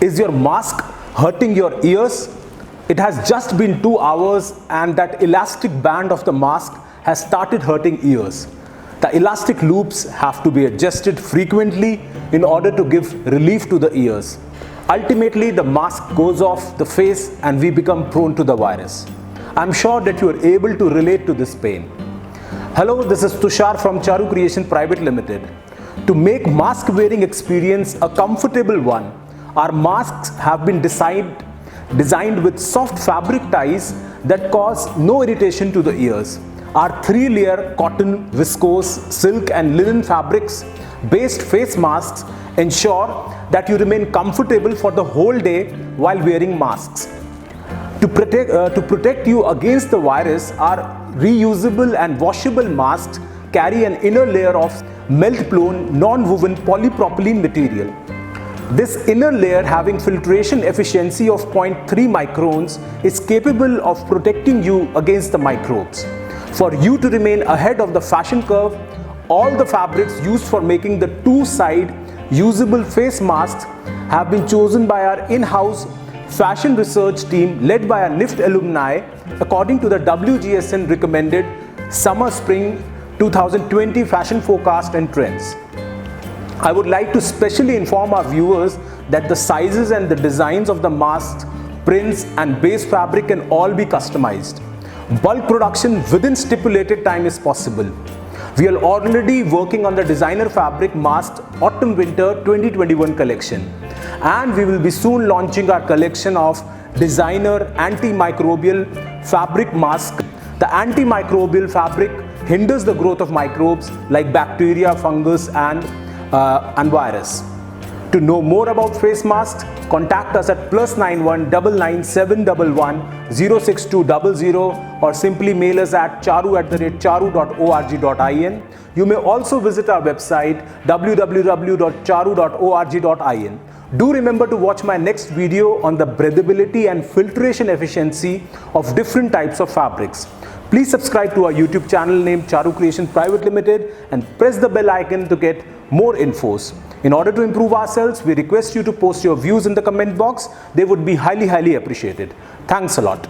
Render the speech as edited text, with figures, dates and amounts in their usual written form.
Is your mask hurting your ears? It has just been 2 hours and that elastic band of the mask has started hurting ears. The elastic loops have to be adjusted frequently in order to give relief to the ears. Ultimately, the mask goes off the face and we become prone to the virus. I'm sure that you are able to relate to this pain. Hello, this is Tushar from Charu Creation Private Limited. To make mask wearing experience a comfortable one, our masks have been designed with soft fabric ties that cause no irritation to the ears. Our 3-layer cotton, viscose, silk and linen fabrics based face masks ensure that you remain comfortable for the whole day while wearing masks. To protect you against the virus, our reusable and washable masks carry an inner layer of melt-blown, non-woven polypropylene material. This inner layer, having filtration efficiency of 0.3 microns, is capable of protecting you against the microbes. For you to remain ahead of the fashion curve, all the fabrics used for making the 2-side usable face masks have been chosen by our in-house fashion research team led by our NIFT alumni according to the WGSN recommended Summer-Spring 2020 fashion forecast and trends. I would like to specially inform our viewers that the sizes and the designs of the masks, prints and base fabric can all be customized. Bulk production within stipulated time is possible. We are already working on the designer fabric mask Autumn-Winter 2021 collection, and we will be soon launching our collection of designer antimicrobial fabric mask. The antimicrobial fabric hinders the growth of microbes like bacteria, fungus and virus. To know more about face masks, contact us at +91 99 711 06200 or simply mail us at charu@charu.org.in. You may also visit our website www.charu.org.in. Do remember to watch my next video on the breathability and filtration efficiency of different types of fabrics. Please subscribe to our YouTube channel named Charu Creation Private Limited and press the bell icon to get more infos. In order to improve ourselves, we request you to post your views in the comment box. They would be highly appreciated. Thanks a lot.